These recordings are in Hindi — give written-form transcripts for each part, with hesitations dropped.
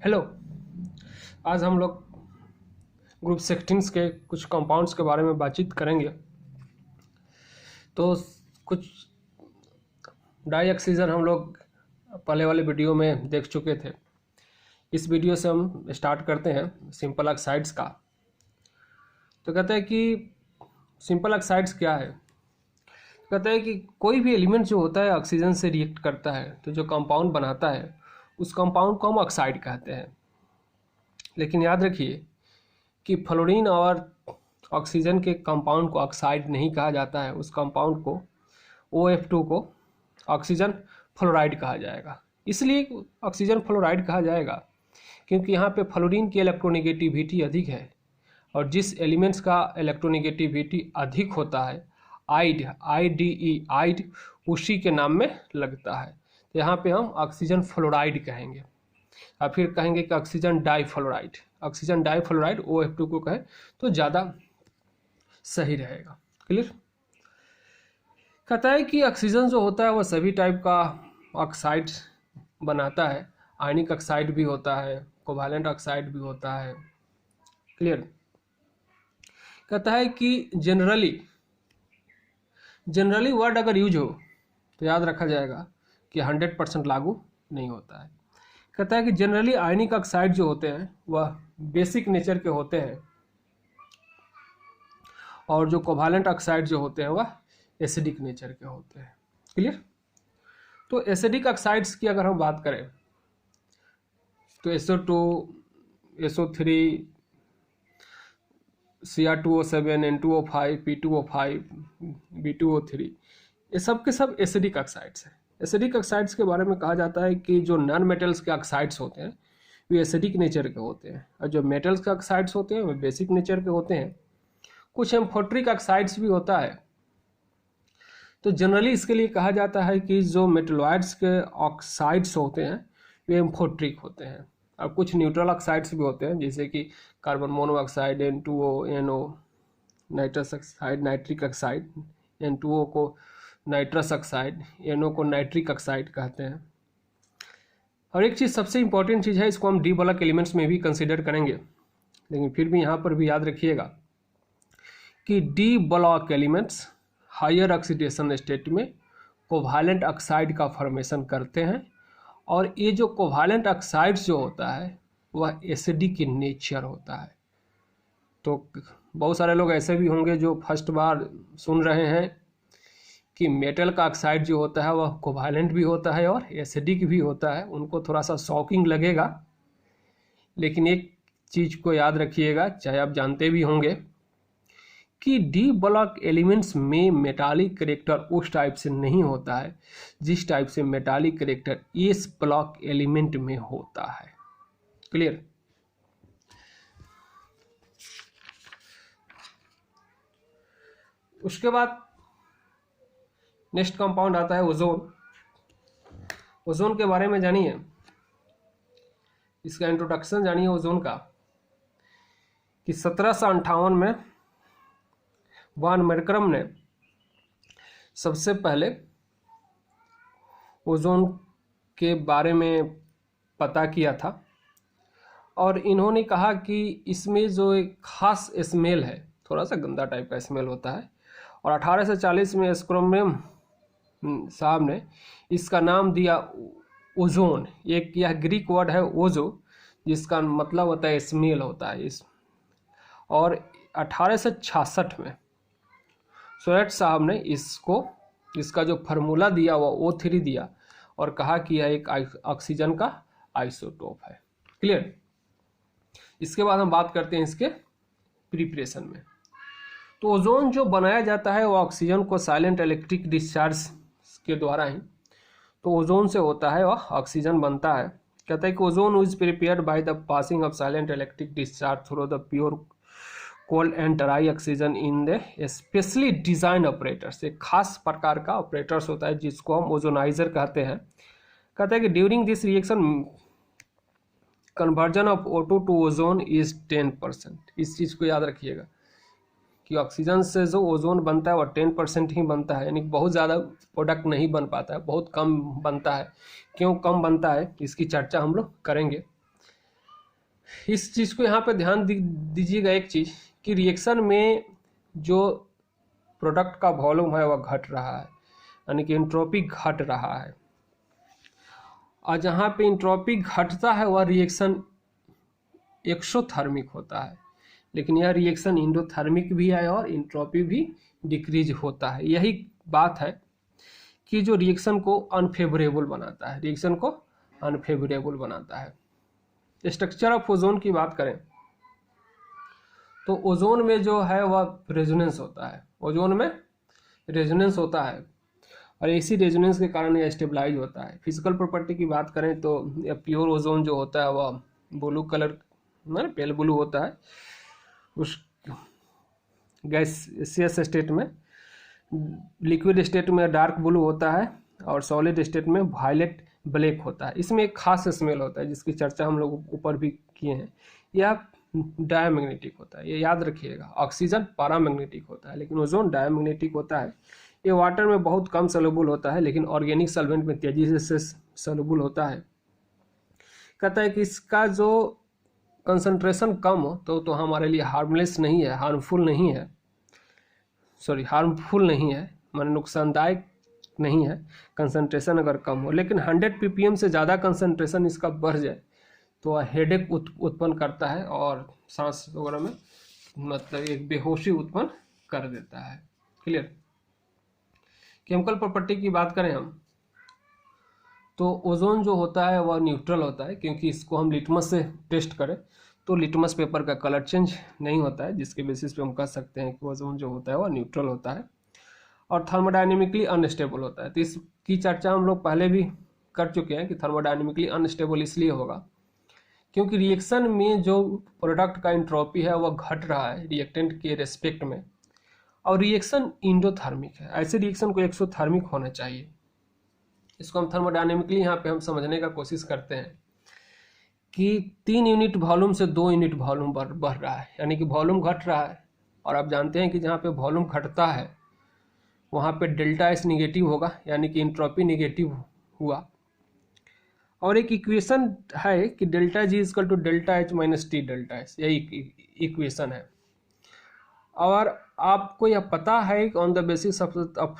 हेलो। आज हम लोग ग्रुप 16 के कुछ कंपाउंड्स के बारे में बातचीत करेंगे। तो कुछ डाई ऑक्सीजन हम लोग पहले वाले वीडियो में देख चुके थे। इस वीडियो से हम स्टार्ट करते हैं सिंपल ऑक्साइड्स का। तो कहते हैं कि सिंपल ऑक्साइड्स क्या है। कहते हैं कि कोई भी एलिमेंट जो होता है ऑक्सीजन से रिएक्ट करता है, तो जो कंपाउंड बनाता है उस कंपाउंड को हम ऑक्साइड कहते हैं। लेकिन याद रखिए कि फ्लोरीन और ऑक्सीजन के कंपाउंड को ऑक्साइड नहीं कहा जाता है। उस कंपाउंड को OF2 को ऑक्सीजन फ्लोराइड कहा जाएगा। इसलिए ऑक्सीजन फ्लोराइड कहा जाएगा क्योंकि यहाँ पे फ्लोरीन की इलेक्ट्रोनेगेटिविटी अधिक है, और जिस एलिमेंट्स का इलेक्ट्रोनेगेटिविटी अधिक होता है आइड उसी के नाम में लगता है। तो यहाँ पे हम ऑक्सीजन फ्लोराइड कहेंगे, और फिर कहेंगे कि oxygen difluoride. Oxygen difluoride OF2 को कहें तो ज़्यादा सही रहेगा। क्लियर। कहता है कि ऑक्सीजन जो होता है वह सभी टाइप का ऑक्साइड बनाता है। आयनिक ऑक्साइड भी होता है, कोवैलेंट ऑक्साइड भी होता है। क्लियर। कहता है कि जनरली वर्ड अगर यूज हो तो याद रखा जाएगा कि 100% लागू नहीं होता है। कहता है कि जनरली आयनिक ऑक्साइड जो होते हैं वह बेसिक नेचर के होते हैं, और जो कोवैलेंट ऑक्साइड जो होते हैं वह एसिडिक नेचर के होते हैं। क्लियर। तो एसिडिक ऑक्साइड्स की अगर हम बात करें तो SO2, SO3, Cr2O7, N2O5, P2O5, B2O3, ये सब के सब एसिडिक ऑक्साइड्स हैं। एसिडिक ऑक्साइड्स के बारे में कहा जाता है कि जो नॉन मेटल्स के ऑक्साइड्स होते हैं वे एसिडिक नेचर के होते हैं, और जो मेटल्स के ऑक्साइड्स होते हैं वे बेसिक नेचर के होते हैं। कुछ एम्फोट्रिक ऑक्साइड्स भी होता है। तो जनरली इसके लिए कहा जाता है कि जो मेटलॉइड्स के ऑक्साइड्स होते हैं वे एम्फोट्रिक होते हैं, और कुछ न्यूट्रल ऑक्साइड्स भी होते हैं जैसे कि carbon monoxide, N2O, NO, nitrous oxide, nitric oxide, N2O को नाइट्रस ऑक्साइड, NO को नाइट्रिक ऑक्साइड कहते हैं। और एक चीज़ सबसे इंपॉर्टेंट चीज़ है, इसको हम डी ब्लॉक एलिमेंट्स में भी कंसिडर करेंगे, लेकिन फिर भी यहाँ पर भी याद रखिएगा कि D block elements higher oxidation state में कोवैलेंट ऑक्साइड का फॉर्मेशन करते हैं, और ये जो कोवैलेंट ऑक्साइड्स जो होता है वह एसिडिक इन नेचर होता है। तो बहुत सारे लोग ऐसे भी होंगे जो फर्स्ट बार सुन रहे हैं कि मेटल का ऑक्साइड जो होता है वह कोवैलेंट भी होता है और एसिडिक भी होता है। उनको थोड़ा सा शॉकिंग लगेगा, लेकिन एक चीज़ को याद रखिएगा, चाहे आप जानते भी होंगे कि डी ब्लॉक एलिमेंट्स में मेटालिक कैरेक्टर उस टाइप से नहीं होता है जिस टाइप से metallic character S block element में होता है। क्लियर। उसके बाद नेक्स्ट कंपाउंड आता है ओजोन। ओजोन के बारे में जानिए, इसका इंट्रोडक्शन जानिए ओजोन का, कि 1758 में वान मैकरम ने सबसे पहले ओजोन के बारे में पता किया था, और इन्होंने कहा कि इसमें जो एक खास स्मेल है, थोड़ा सा गंदा टाइप का स्मेल होता है, और 1840 में एस्क्रोमियम साहब ने इसका नाम दिया ओजोन। एक यह ग्रीक वर्ड है ओजो, जिसका मतलब होता है स्मेल होता है इस। और 1866 में सोएट साहब ने इसका जो फार्मूला दिया वो O3 दिया, और कहा कि यह एक ऑक्सीजन का आइसोटोप है। क्लियर। इसके बाद हम बात करते हैं इसके प्रिपरेशन में। तो ओजोन जो बनाया जाता है वो ऑक्सीजन को साइलेंट इलेक्ट्रिक डिस्चार्ज के द्वारा ही, तो ओजोन से होता है वह ऑक्सीजन बनता है। कहता है कि ozone is prepared by the passing of silent electric discharge through the pure cold and dry oxygen in the specially design operators. एक खास प्रकार का ऑपरेटर्स होता है जिसको हम ओजोनाइजर कहते हैं। कहते हैं कि during this reaction conversion of O2 to ozone is 10%। इस चीज़ को याद रखिएगा कि ऑक्सीजन से जो ओजोन बनता है वह 10% ही बनता है, यानी बहुत ज़्यादा प्रोडक्ट नहीं बन पाता है, बहुत कम बनता है। क्यों कम बनता है इसकी चर्चा हम लोग करेंगे। इस चीज़ को यहाँ पे ध्यान दीजिएगा एक चीज़ कि रिएक्शन में जो प्रोडक्ट का वॉल्यूम है वह घट रहा है, यानी कि एंट्रोपी घट रहा है। और जहाँ पे एंट्रोपी घटता है वह रिएक्शन एक्सोथर्मिक होता है, लेकिन यह रिएक्शन इंडोथर्मिक भी है और एंट्रोपी भी डिक्रीज होता है। यही बात है कि जो रिएक्शन को अनफेवरेबल बनाता है, रिएक्शन को अनफेवरेबल बनाता है। स्ट्रक्चर ऑफ ओजोन की बात करें तो ओजोन में जो है वह रेजोनेंस होता है, ओजोन में रेजोनेंस होता है और इसी रेजोनेंस के कारण यह स्टेबलाइज होता है। फिजिकल प्रॉपर्टी की बात करें तो प्योर ओजोन जो होता है वह ब्लू कलर में पेल ब्लू होता है, उस गैसियस स्टेट में, लिक्विड स्टेट में डार्क ब्लू होता है और सॉलिड स्टेट में वायलेट ब्लैक होता है। इसमें एक खास स्मेल होता है जिसकी चर्चा हम लोग ऊपर भी किए हैं। यह डायमैग्नेटिक होता है, ये याद रखिएगा। ऑक्सीजन पैरामैग्नेटिक होता है लेकिन ओजोन डायमैग्नेटिक होता है। ये वाटर में बहुत कम सॉल्युबल होता है लेकिन ऑर्गेनिक सॉल्वेंट में तेजी से सॉल्युबल होता है। कहता है कि इसका जो कंसंट्रेशन कम हो तो हमारे लिए हार्मलेस नहीं है, हार्मफुल नहीं है, हार्मफुल नहीं है, माने नुकसानदायक नहीं है कंसंट्रेशन अगर कम हो। लेकिन 100 ppm से ज़्यादा कंसंट्रेशन इसका बढ़ जाए तो वह हेडेक उत्पन्न करता है और सांस वगैरह में मतलब एक बेहोशी उत्पन्न कर देता है। क्लियर। केमिकल प्रॉपर्टी की बात करें हम तो ओजोन जो होता है वह न्यूट्रल होता है, क्योंकि इसको हम लिटमस से टेस्ट करें तो लिटमस पेपर का कलर चेंज नहीं होता है, जिसके बेसिस पे हम कह सकते हैं कि ओजोन जो होता है वह न्यूट्रल होता है और थर्मोडायनेमिकली अनस्टेबल होता है। तो इसकी चर्चा हम लोग पहले भी कर चुके हैं कि थर्मोडायनेमिकली अनस्टेबल इसलिए होगा क्योंकि रिएक्शन में जो प्रोडक्ट का एंट्रोपी है वह घट रहा है रिएक्टेंट के रेस्पेक्ट में, और रिएक्शन इंडोथर्मिक है। ऐसे रिएक्शन को एक्सोथर्मिक होना चाहिए। इसको हम थर्मोडायनेमिकली यहाँ पे हम समझने का कोशिश करते हैं कि 3 यूनिट वॉल्यूम से 2 यूनिट वॉल्यूम बढ़ रहा है, यानी कि वॉल्यूम घट रहा है। और आप जानते हैं कि जहाँ पे वॉल्यूम घटता है वहाँ पे डेल्टा एस निगेटिव होगा, यानी कि एंट्रोपी निगेटिव हुआ। और एक इक्वेशन है कि delta G equal to delta H minus T delta S, यही इक्वेशन है। और आपको यह पता है on the basis of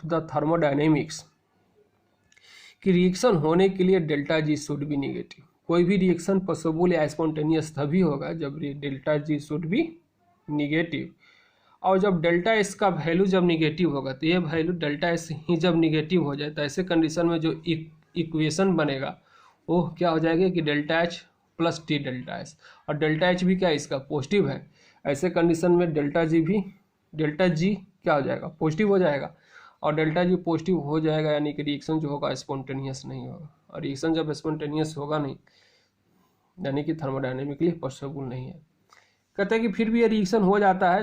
the thermodynamics कि रिएक्शन होने के लिए delta G should be negative. कोई भी रिएक्शन पॉसिबल या स्पॉन्टेनियस तभी होगा जब delta G should be negative. और जब डेल्टा एस का वैल्यू जब निगेटिव होगा तो ये वैल्यू डेल्टा एस ही जब निगेटिव हो जाए तो ऐसे कंडीशन में जो इक्वेशन बनेगा वो क्या हो जाएगा कि delta H plus T delta S, और डेल्टा एच भी क्या इसका पॉजिटिव है। ऐसे कंडीशन में डेल्टा जी क्या हो जाएगा पॉजिटिव हो जाएगा, और डेल्टा जी पॉजिटिव हो जाएगा यानी कि रिएक्शन जो होगा स्पॉन्टेनियस नहीं होगा। और रिएक्शन जब स्पॉन्टेनियस होगा नहीं यानी कि थर्मोडायनेमिकली पॉसिबल नहीं है। कहते हैं कि फिर भी ये रिएक्शन हो जाता है।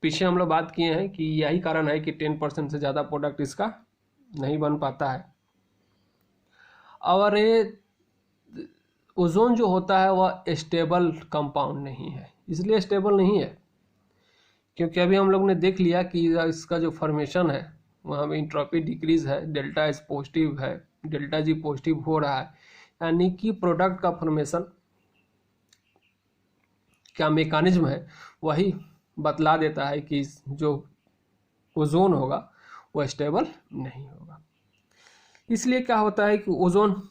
पीछे हम लोग बात किए हैं कि यही कारण है कि 10% से ज़्यादा प्रोडक्ट इसका नहीं बन पाता है। और ये ओजोन जो होता है वह स्टेबल कंपाउंड नहीं है। इसलिए स्टेबल नहीं है क्योंकि अभी हम लोग ने देख लिया कि इसका जो फॉर्मेशन है वहाँ में इंट्रोपी डिक्रीज है, डेल्टा एस पॉजिटिव है, डेल्टा जी पॉजिटिव हो रहा है, यानी कि प्रोडक्ट का फॉर्मेशन क्या मैकेनिज्म है वही बतला देता है कि जो ओजोन होगा वह स्टेबल नहीं होगा। इसलिए क्या होता है कि ओजोन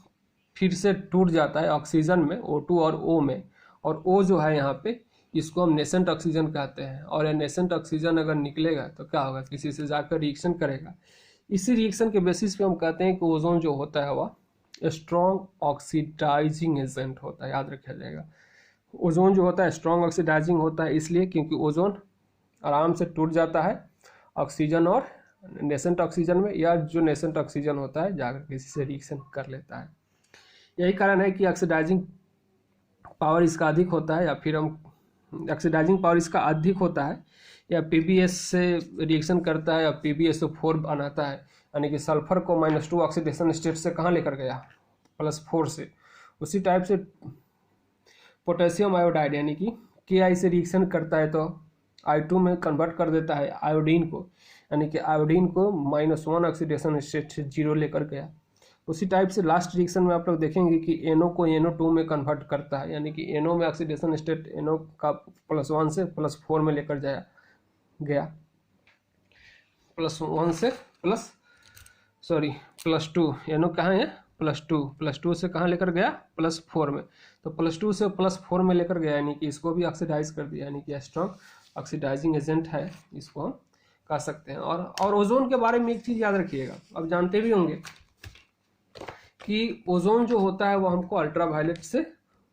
फिर से टूट जाता है ऑक्सीजन में, O2 और O में, और O जो है यहाँ पे इसको हम नेसेंट ऑक्सीजन कहते हैं। और ये नेसेंट ऑक्सीजन अगर निकलेगा तो क्या होगा, किसी से जाकर रिएक्शन करेगा। इसी रिएक्शन के बेसिस पे हम कहते हैं कि ओजोन जो होता है वह स्ट्रॉन्ग ऑक्सीडाइजिंग एजेंट होता है। याद रखा जाएगा, ओजोन जो होता है स्ट्रॉन्ग ऑक्सीडाइजिंग होता है इसलिए क्योंकि ओजोन आराम से टूट जाता है ऑक्सीजन और नेसेंट ऑक्सीजन में, या जो नेसेंट ऑक्सीजन होता है जाकर किसी से रिएक्शन कर लेता है। यही कारण है कि ऑक्सीडाइजिंग पावर इसका अधिक होता है, या फिर हम ऑक्सीडाइजिंग पावर इसका अधिक होता है, या पीबीएस से रिएक्शन करता है या PbSO4 बनाता है, यानी कि सल्फर को -2 ऑक्सीडेशन स्टेट से कहाँ लेकर गया +4 से। उसी टाइप से पोटेशियम आयोडाइड यानी कि Ki से रिएक्शन करता है तो I2 में कन्वर्ट कर देता है आयोडीन को, यानी कि आयोडीन को -1 ऑक्सीडेशन स्टेट से 0 लेकर गया। उसी टाइप से लास्ट रिएक्शन में आप लोग देखेंगे कि NO को NO2 में कन्वर्ट करता है, यानी कि NO में ऑक्सीडेशन स्टेट NO का +1 से +4 में लेकर जाया गया, +1 से +2, NO कहाँ है +2 से कहाँ लेकर गया +4 में, तो +2 से +4 में लेकर गया, यानी कि इसको भी ऑक्सीडाइज कर दिया, यानी कि स्ट्रॉन्ग ऑक्सीडाइजिंग एजेंट है, इसको हम कह सकते हैं। और ओजोन के बारे में एक चीज़ याद रखिएगा, अब जानते भी होंगे कि ओजोन जो होता है वो हमको अल्ट्रावायलेट से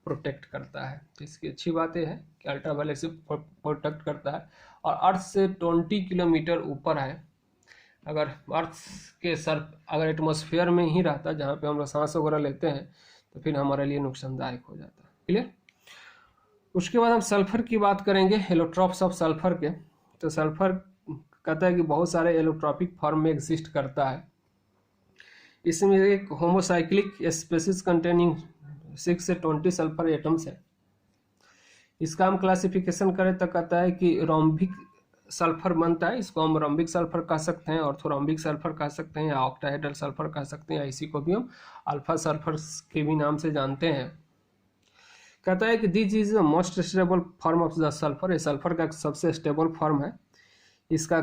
प्रोटेक्ट करता है। तो इसकी अच्छी बात यह है कि अल्ट्रावायलेट से प्रोटेक्ट करता है, और अर्थ से 20 किलोमीटर ऊपर है। अगर अर्थ के अगर एटमॉस्फेयर में ही रहता, जहाँ पे हम लोग सांस वगैरह लेते हैं, तो फिर हमारे लिए नुकसानदायक हो जाता है। क्लियर। उसके बाद हम सल्फर की बात करेंगे, एलोट्रॉप्स ऑफ सल्फर के। तो सल्फर कहता है कि बहुत सारे एलोट्रॉपिक फॉर्म में एग्जिस्ट करता है। इसमें एक होमोसाइक्लिक स्पेसिस कंटेनिंग 6 से 20 सल्फर एटम्स है। इसका हम क्लासिफिकेशन करें तो कहता है कि रोम्बिक सल्फर बनता है, इसको हम रोम्बिक सल्फर कह सकते हैं, ऑर्थोरोम्बिक सल्फर कह सकते हैं, या ऑक्टाहेड्रल सल्फर कह सकते हैं, इसी को भी हम अल्फा सल्फर के भी नाम से जानते हैं। कहता है कि this is the most stable form of the sulphur, ये सल्फर का सबसे स्टेबल फॉर्म है। इसका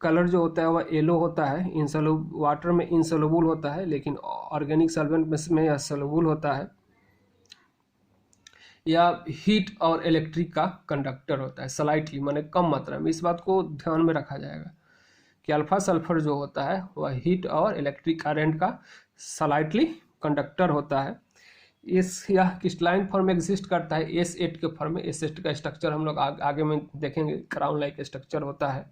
कलर जो होता है वह येलो होता है, वाटर में इनसोल्यूबल होता है, लेकिन ऑर्गेनिक सॉल्वेंट में यह सोल्यूबल होता है, या हीट और इलेक्ट्रिक का कंडक्टर होता है, स्लाइटली माने कम मात्रा में। इस बात को ध्यान में रखा जाएगा कि अल्फा सल्फर जो होता है वह हीट और इलेक्ट्रिक करंट का स्लाइटली कंडक्टर होता है। यह क्रिस्टलाइन फॉर्म में एग्जिस्ट करता है, S8 के फॉर्म में। S8 का स्ट्रक्चर हम लोग आगे में देखेंगे, क्राउन लाइक स्ट्रक्चर होता है।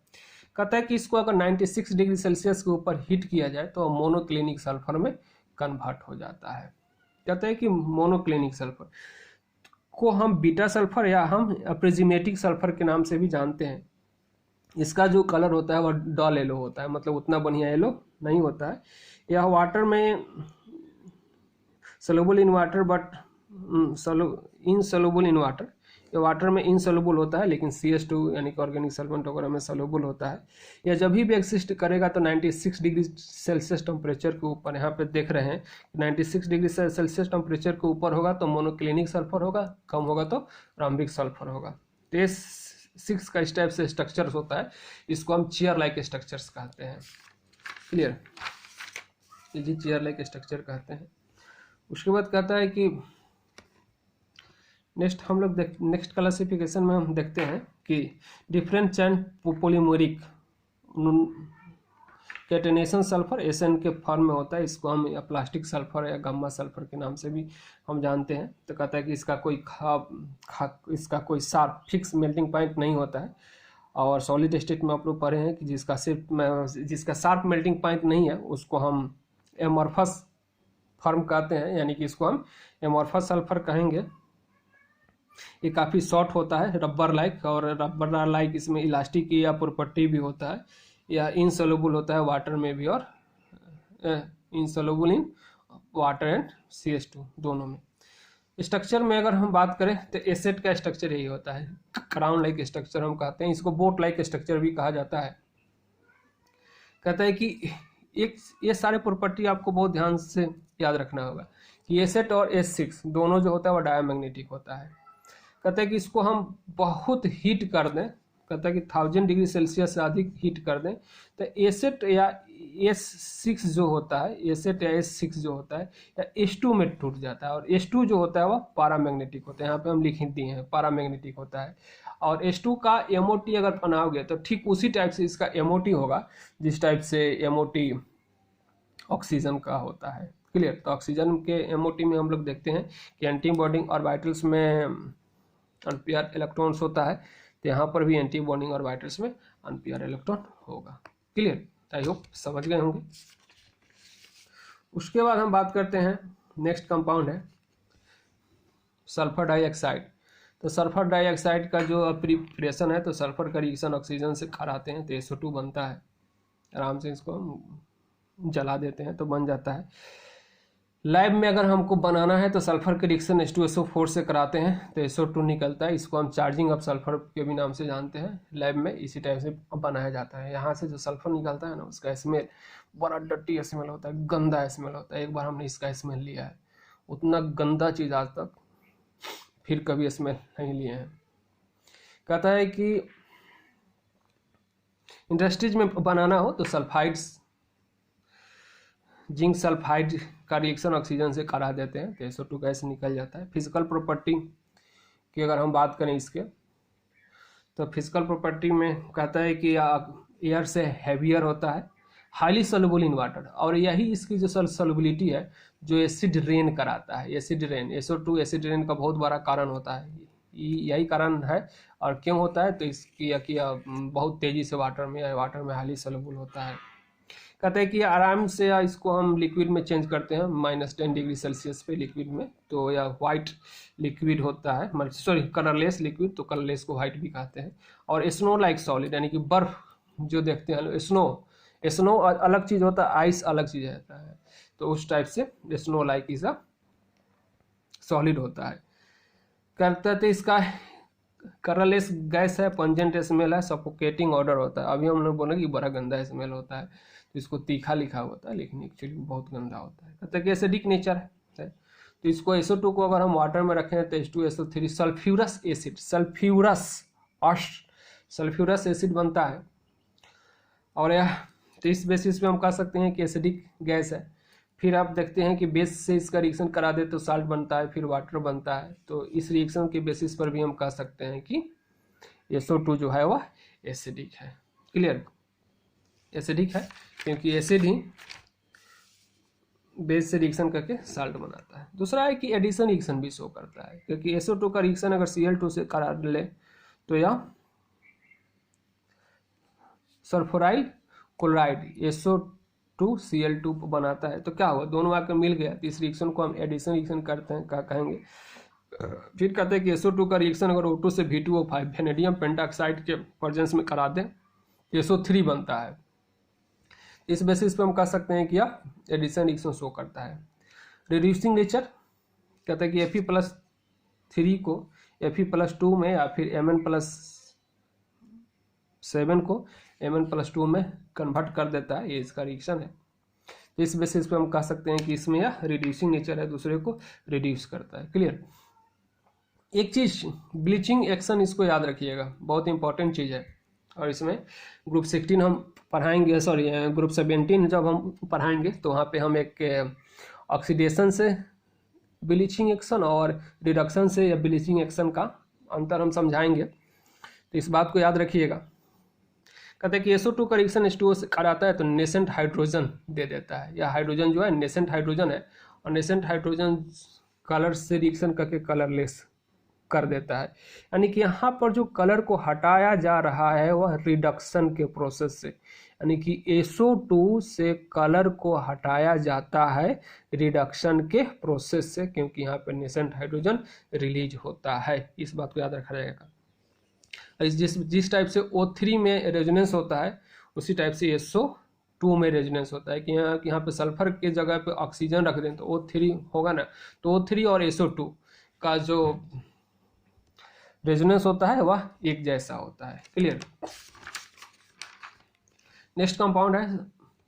कहता है कि इसको अगर 96 डिग्री सेल्सियस के ऊपर हीट किया जाए तो मोनोक्लिनिक सल्फर में कन्वर्ट हो जाता है। कहता है कि मोनोक्लिनिक सल्फर को हम बीटा सल्फर या हम प्रिज्मेटिक सल्फर के नाम से भी जानते हैं। इसका जो कलर होता है वह डल येलो होता है, मतलब उतना बढ़िया येलो नहीं होता है। यह वाटर में soluble in water but insoluble in water, ये वाटर में इनसोल्यूबल होता है, लेकिन CH2 यानी कि ऑर्गेनिक सॉल्वेंट वगैरह में सोल्यूबल होता है। यह जब भी एग्जिस्ट करेगा तो 96 डिग्री सेल्सियस टेम्परेचर के ऊपर, यहाँ पे देख रहे हैं 96 डिग्री सेल्सियस टेम्परेचर के ऊपर होगा तो मोनोक्लिनिक सल्फर होगा, कम होगा तो रोम्बिक सल्फर होगा। तो ये 6 का इस टाइप से स्ट्रक्चर्स होता है, इसको हम चेयर लाइक स्ट्रक्चर्स कहते हैं। क्लियर, ये चेयर लाइक स्ट्रक्चर कहते हैं। उसके बाद कहता है कि नेक्स्ट क्लासिफिकेशन में हम देखते हैं कि डिफरेंट चैन पॉलीमेरिक कैटेनेशन सल्फर SN के फॉर्म में होता है, इसको हम या प्लास्टिक सल्फर या गामा सल्फर के नाम से भी हम जानते हैं। तो कहता है कि इसका इसका कोई शार्प फिक्स मेल्टिंग पॉइंट नहीं होता है, और सॉलिड स्टेट में आप लोग पढ़े हैं कि जिसका शार्प मेल्टिंग पॉइंट नहीं है उसको हम एमॉर्फस फॉर्म कहते हैं, यानी कि इसको हम एमॉर्फस सल्फर कहेंगे। ये काफ़ी सॉफ्ट होता है, रबर लाइक, और रबर लाइक इसमें इलास्टिक या प्रॉपर्टी भी होता है, या इनसोल्यूबल होता है वाटर में भी, और insoluble in water and CH2 दोनों में। स्ट्रक्चर में अगर हम बात करें तो एसेट का स्ट्रक्चर यही होता है, क्राउन लाइक स्ट्रक्चर हम कहते हैं, इसको बोट लाइक स्ट्रक्चर भी कहा जाता है। कहता है कि ये सारे प्रॉपर्टी आपको बहुत ध्यान से याद रखना होगा कि एसेट और S6 दोनों जो होता है वो डायमैग्नेटिक होता है। कहता है कि इसको हम बहुत हीट कर दें, कहता है कि 1000 डिग्री सेल्सियस से अधिक हीट कर दें तो एसेट या S6 जो होता है, एसेट या S6 जो होता है या S2 में टूट जाता है, और S2 जो होता है वह पैरामैग्नेटिक होता है। यहाँ पे हम लिख दिए हैं पैरामैग्नेटिक होता है, और S2 का MOT अगर बनाओगे तो ठीक उसी टाइप से इसका MOT होगा जिस टाइप से MOT ऑक्सीजन का होता है। क्लियर। तो ऑक्सीजन के MOT में हम लोग देखते हैं कि एंटी बॉन्डिंग ऑर्बिटल्स में अनपेयर इलेक्ट्रॉन्स होता है, तो यहाँ पर भी एंटी बॉन्डिंग ऑर्बिटल्स में अनपेयर इलेक्ट्रॉन होगा। क्लियर, आई होप समझ गए होंगे। उसके बाद हम बात करते हैं, नेक्स्ट कंपाउंड है सल्फर डाइऑक्साइड। तो सल्फर डाइऑक्साइड का जो प्रिपरेशन है, तो सल्फर का रिएक्शन ऑक्सीजन से कराते हैं तो SO2 बनता है, आराम से इसको हम जला देते हैं तो बन जाता है। लैब में अगर हमको बनाना है तो सल्फर के रिएक्शन H2SO4 से कराते हैं तो SO2 निकलता है। इसको हम चार्जिंग ऑफ सल्फर के भी नाम से जानते हैं। लैब में इसी टाइप से बनाया जाता है। यहाँ से जो सल्फर निकलता है ना, उसका स्मेल बड़ा डर्टी स्मेल होता है, गंदा स्मेल होता है। एक बार हमने इसका स्मेल लिया है, उतना गंदा चीज़ आज तक फिर कभी स्मेल नहीं लिए हैं। कहता है कि इंडस्ट्रीज में बनाना हो तो सल्फाइड्स, जिंक सल्फाइड का रिएक्शन ऑक्सीजन से करा देते हैं तो SO2 गैस निकल जाता है। फिजिकल प्रॉपर्टी की अगर हम बात करें इसके, तो फिजिकल प्रॉपर्टी में कहता है कि एयर से हैवियर होता है, हाईली सॉल्युबल इन वाटर, और यही इसकी जो सॉल्युबिलिटी है जो एसिड रेन कराता है। Acid rain, SO2 acid rain का बहुत बड़ा कारण होता है, यही कारण है। और क्यों होता है तो इसकी बहुत तेज़ी से वाटर में हाईली सॉल्युबल होता है। कहते हैं कि आराम से इसको हम लिक्विड में चेंज करते हैं -10 डिग्री सेल्सियस पे लिक्विड में, तो या वाइट लिक्विड होता है, सॉरी कलरलेस लिक्विड, तो कलरलेस को वाइट भी कहते हैं। और स्नो लाइक सॉलिड, यानी कि बर्फ जो देखते हैं, स्नो अलग चीज़ होता है, आइस अलग चीज़ रहता है, तो उस टाइप से snow like is a solid होता है। कहते थे इसका कलरलेस गैस है, पंजेंट स्मेल है, सफोकेटिंग ऑर्डर होता है। अभी हम लोग बोले कि बड़ा गंदा स्मेल होता है, तो इसको तीखा लिखा होता है, लेकिन एक्चुअली बहुत गंदा होता है। कहते हैं कि एसिडिक नेचर है, तो इसको SO2 को अगर हम वाटर में रखें तो H2SO3 sulphurous acid, sulphurous acid बनता है। और यह तो इस बेसिस पे हम कह सकते हैं कि एसिडिक गैस है। फिर आप देखते हैं कि बेस से इसका रिएक्शन करा दे तो साल्ट बनता है, फिर वाटर बनता है, तो इस रिएक्शन के बेसिस पर भी हम कह सकते हैं कि SO2 जो है वह एसिडिक है। क्लियर, एसिडिक है क्योंकि एसिड ही बेस से रिएक्शन करके साल्ट बनाता है। दूसरा है कि एडिशन रिएक्शन भी शो करता है, क्योंकि SO2 का रिएक्शन अगर Cl2 से करा ले तो यह सल्फ्यूराइल क्लोराइड SO2Cl2 बनाता है। तो क्या हुआ, दोनों आकर मिल गया, तो इस रिएक्शन को हम एडिशन रिएक्शन करते हैं, क्या कहेंगे। फिर कहते हैं कि SO2 का रिएक्शन अगर O2 से V2O5 वेनेडियम पेंटाक्साइड के प्रेजेंस में करा दें तो SO3 बनता है। इस बेसिस पे हम कह सकते हैं कि यह एडिशन रिएक्शन शो करता है। रिड्यूसिंग नेचर, कहते हैं कि Fe+3 को Fe+2 में या फिर Mn+7 को Mn+2 में कन्वर्ट कर देता है, ये इसका रिएक्शन है। तो इस बेसिस पे हम कह सकते हैं कि इसमें यह रिड्यूसिंग नेचर है, दूसरे को रिड्यूस करता है। क्लियर। एक चीज ब्लीचिंग एक्शन, इसको याद रखिएगा, बहुत इंपॉर्टेंट चीज है। और इसमें ग्रुप 16 हम पढ़ाएंगे, सॉरी ग्रुप 17 जब हम पढ़ाएंगे तो वहाँ पे हम एक ऑक्सीडेशन से ब्लीचिंग एक्शन और रिडक्शन से या ब्लीचिंग एक्शन का अंतर हम समझाएंगे, तो इस बात को याद रखिएगा। कहते हैं कि SO2 का रिएक्शन H2O से कराता है तो नेसेंट हाइड्रोजन दे देता है। यह हाइड्रोजन जो है नेसेंट हाइड्रोजन है, और नेसेंट हाइड्रोजन कलर से रिएक्शन करके कलरलेस कर देता है। यानी कि यहाँ पर जो कलर को हटाया जा रहा है वह रिडक्शन के प्रोसेस से, यानी कि SO2 से कलर को हटाया जाता है रिडक्शन के प्रोसेस से, क्योंकि यहाँ पर नेसेंट हाइड्रोजन रिलीज होता है। इस बात को याद रखा जाएगा। जिस टाइप से O3 में रेजोनेंस होता है उसी टाइप से SO2 में रेजोनेंस होता है कि यहाँ पे सल्फर के जगह पे ऑक्सीजन रख दें तो O3 होगा ना, तो O3 और SO2 का जो रेजोनेंस होता है वह एक जैसा होता है। क्लियर। नेक्स्ट कंपाउंड है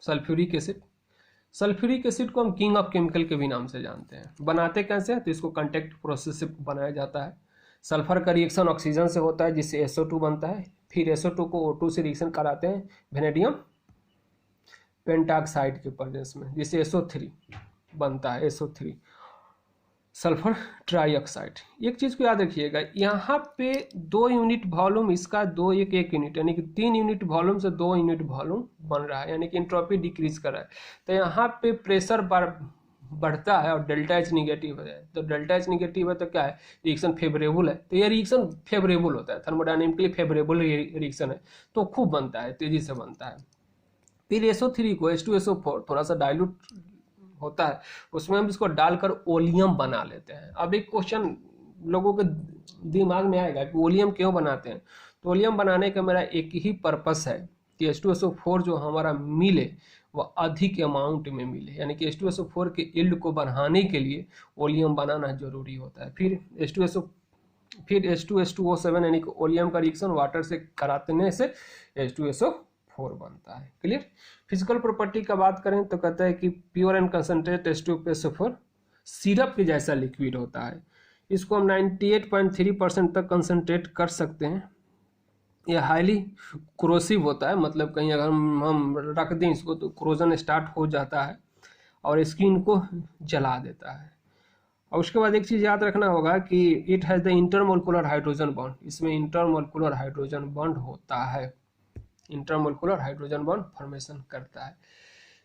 सल्फ्यूरिक एसिड। सल्फ्यूरिक एसिड को हम किंग ऑफ केमिकल के भी नाम से जानते हैं। बनाते कैसे हैं तो इसको कांटेक्ट प्रोसेस से बनाया जाता है। सल्फर का रिएक्शन ऑक्सीजन से होता है जिससे SO2 बनता है, फिर SO2 को O2 से रिएक्शन कराते हैं वेनेडियम पेंटाक्साइड के प्रेजेंस में, जिससे SO3 बनता है, SO3 सल्फर ट्राईऑक्साइड। एक चीज़ को याद रखिएगा, यहाँ पे 2 यूनिट वॉल्यूम, इसका 2 1 यूनिट, यानी कि 3 यूनिट वॉल्यूम से 2 यूनिट वॉल्यूम बन रहा है, यानी कि एंट्रोपी डिक्रीज कर रहा है। तो यहाँ पे प्रेशर बढ़ता है और डेल्टा H निगेटिव है, तो डेल्टा H निगेटिव है तो क्या है, रिएक्शन फेवरेबल है, तो ये रिएक्शन फेवरेबल होता है, थर्मोडायनेमिकली फेवरेबल रिएक्शन है, तो खूब बनता है, तेजी से बनता है। फिर SO3 को H2SO4 थोड़ा सा डाइल्यूट होता है, उसमें हम इसको डालकर ओलियम बना लेते हैं। अब एक क्वेश्चन लोगों के दिमाग में आएगा कि ओलियम क्यों बनाते हैं, तो ओलियम बनाने का मेरा एक ही पर्पस है कि H2SO4 जो हमारा मिले वह अधिक अमाउंट में मिले, यानी कि H2SO4 के यील्ड को बढ़ाने के लिए ओलियम बनाना जरूरी होता है। फिर H2S2O7 यानी कि ओलियम का रिएक्शन वाटर से कराने से H2SO4 बनता है। क्लियर। फिजिकल प्रॉपर्टी का बात करें तो कहता है कि pure and concentrate H2SO4 syrup के जैसा लिक्विड होता है। इसको हम 98.3% तक कंसंट्रेट कर सकते हैं। यह हाईली क्रोसिव होता है, मतलब कहीं अगर हम रख दें इसको तो क्रोजन स्टार्ट हो जाता है और स्किन को जला देता है। और उसके बाद एक चीज़ याद रखना होगा कि it has the intermolecular hydrogen bond, इसमें इंटरमोलिकुलर हाइड्रोजन बॉन्ड होता है, इंटरमोलिकुलर हाइड्रोजन बॉन्ड फॉर्मेशन करता है।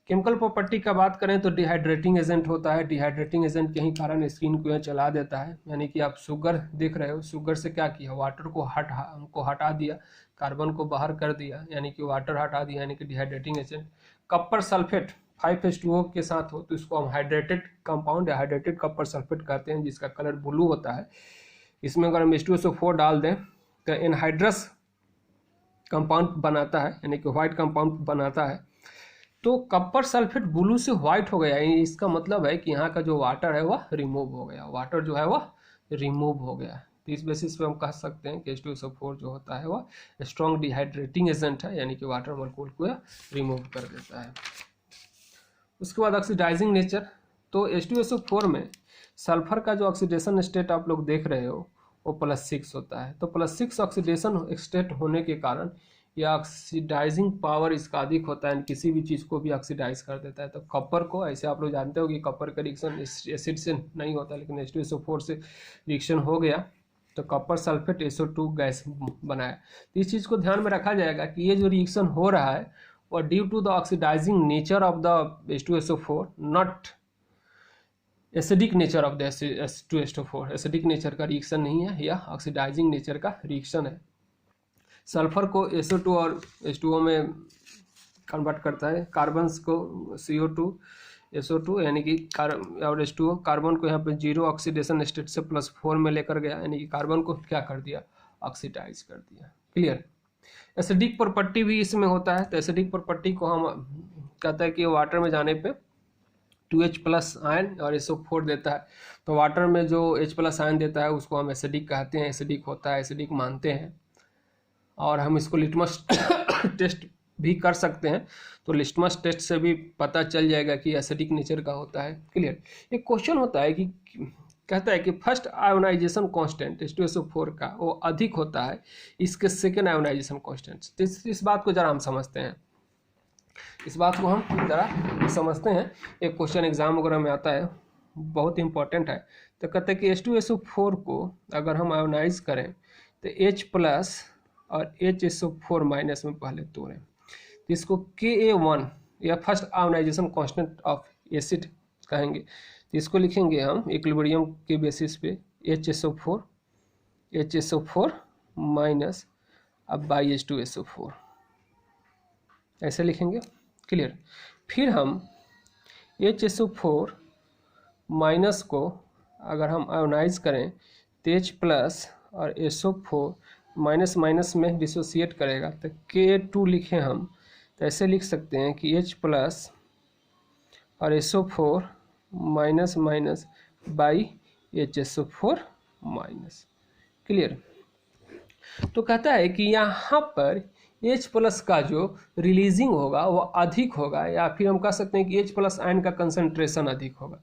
केमिकल प्रॉपर्टी का बात करें तो डिहाइड्रेटिंग एजेंट होता है। डिहाइड्रेटिंग एजेंट के ही कारण स्किन को यह चला देता है, यानी कि आप शुगर देख रहे हो, शुगर से क्या किया, वाटर को हटा दिया, कार्बन को बाहर कर दिया, यानी कि वाटर हटा दिया, यानी कि dehydrating agent. Copper sulphate 5H2O के साथ हो तो इसको हम हाइड्रेटेड कंपाउंड या हाइड्रेटेड कॉपर सल्फेट कहते हैं, जिसका कलर ब्लू होता है। इसमें अगर हम H2SO4 डाल दें तो एनहाइड्रस कंपाउंड बनाता है, यानी कि व्हाइट कंपाउंड बनाता है। तो कॉपर सल्फेट ब्लू से व्हाइट हो गया, इसका मतलब है कि यहाँ का जो वाटर है वह रिमूव हो गया, वाटर जो है वह रिमूव हो गया। तो इस बेसिस पे हम कह सकते हैं कि H2SO4 जो होता है वह स्ट्रॉन्ग डिहाइड्रेटिंग एजेंट है, यानी कि वाटर मॉलिक्यूल को रिमूव कर देता है। उसके बाद ऑक्सीडाइजिंग नेचर, तो H2SO4 में सल्फर का जो ऑक्सीडेशन स्टेट आप लोग देख रहे हो वो +6 होता है। तो +6 ऑक्सीडेशन स्टेट होने के कारण या ऑक्सीडाइजिंग पावर इसका अधिक होता है, किसी भी चीज़ को भी ऑक्सीडाइज कर देता है। तो कॉपर को, ऐसे आप लोग जानते हो कि कॉपर का रिएक्शन एसिड से नहीं होता, लेकिन H2SO4 से रिएक्शन हो गया तो कॉपर सल्फेट SO2 गैस बनाया। तो इस चीज़ को ध्यान में रखा जाएगा कि ये जो रिएक्शन हो रहा है और due to the oxidising nature of the H2SO4, not acidic nature of the H2SO4, acidic nature का रिएक्शन नहीं है, यह ऑक्सीडाइजिंग नेचर का रिएक्शन है। सल्फर को SO2 और H2O में कन्वर्ट करता है, कार्बन्स को CO2 SO2 यानी कि और H2O, कार्बन को यहाँ पे 0 ऑक्सीडेशन स्टेट से +4 में लेकर गया, यानी कि कार्बन को क्या कर दिया, ऑक्सीडाइज कर दिया। क्लियर। एसिडिक प्रॉपर्टी भी इसमें होता है। तो एसिडिक प्रॉपर्टी को हम कहता है कि वाटर में जाने पे 2H+ आयन और SO4 देता है। तो वाटर में जो H+ आयन देता है उसको हम एसिडिक कहते हैं, एसिडिक होता है, एसिडिक मानते हैं। और हम इसको लिटमस टेस्ट भी कर सकते हैं, तो लिटमस टेस्ट से भी पता चल जाएगा कि एसिडिक नेचर का होता है। क्लियर। एक क्वेश्चन होता है कि कहता है कि फर्स्ट आयोनाइजेशन कांस्टेंट H2SO4 का वो अधिक होता है इसके सेकेंड आयोनाइजेशन कांस्टेंट। इस बात को जरा हम समझते हैं, इस बात को हम जरा समझते हैं। एक क्वेश्चन एग्जाम वगैरह में आता है, बहुत इंपॉर्टेंट है। तो कहते हैं कि H2SO4 को अगर हम आयोनाइज करें तो H+ और HSO4- में पहले तोड़ें, तो इसको Ka1 या first ionisation constant of acid कहेंगे। तो इसको लिखेंगे हम इक्विलिब्रियम के बेसिस पे HSO4 अब बाई H2SO4 ऐसे लिखेंगे। क्लियर। फिर हम HSO4- को अगर हम आयोनाइज करें तो H+ और SO4- में डिसोसिएट करेगा, तो Ka2 लिखें हम तो ऐसे लिख सकते हैं कि H+ और SO4- बाई HSO4-। क्लियर। तो कहता है कि यहाँ पर H+ का जो रिलीजिंग होगा वो अधिक होगा, या फिर हम कह सकते हैं कि H+ आयन का कंसंट्रेशन अधिक होगा।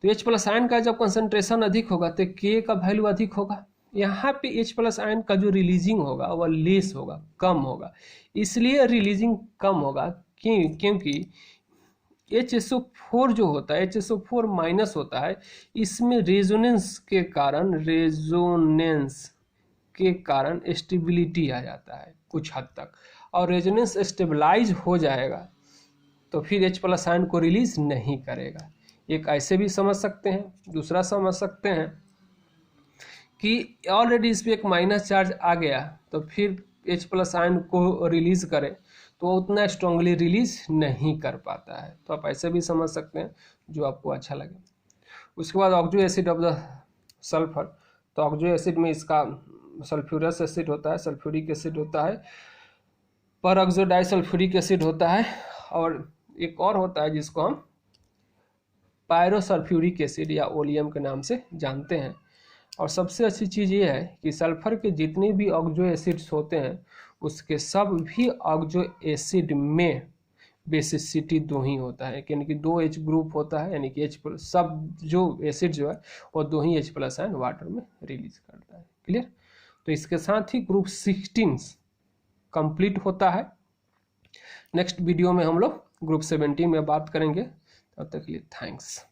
तो H+ आयन का जब कंसंट्रेशन अधिक होगा तो K का वैल्यू अधिक होगा। यहाँ पे H+ आयन का जो रिलीजिंग होगा वह लेस होगा, कम होगा। इसलिए रिलीजिंग कम होगा क्योंकि HSO4 जो होता है, HSO4- होता है, इसमें रेजोनेंस के कारण स्टेबिलिटी आ जाता है कुछ हद तक, और रेजोनेंस स्टेबलाइज हो जाएगा तो फिर H+ आयन को रिलीज नहीं करेगा। एक ऐसे भी समझ सकते हैं। दूसरा समझ सकते हैं कि ऑलरेडी इस पर एक माइनस चार्ज आ गया तो फिर H+ आयन को रिलीज करे तो वो उतना स्ट्रांगली रिलीज नहीं कर पाता है। तो आप ऐसे भी समझ सकते हैं, जो आपको अच्छा लगे। उसके बाद oxo acid of the sulphur, तो ऑक्सो एसिड में इसका सल्फ्यूरस एसिड होता है, सल्फ्यूरिक एसिड होता है, पर ऑक्सो डाइसल्फ्यूरिक एसिड होता है, और एक और होता है जिसको हम पायरोसल्फ्यूरिक एसिड या ओलियम के नाम से जानते हैं। और सबसे अच्छी चीज़ ये है कि सल्फर के जितने भी ऑक्सो एसिड्स होते हैं उसके सब भी ऑक्सो एसिड में बेसिसिटी 2 ही होता है, यानी कि 2 H ग्रुप होता है, यानी कि H प्लस, सब जो एसिड जो है वो 2 ही H प्लस आयन वाटर में रिलीज करता है। क्लियर? तो इसके साथ ही ग्रुप 16 कंप्लीट होता है। नेक्स्ट वीडियो में हम लोग ग्रुप 17 में बात करेंगे। तब तक के लिए थैंक्स।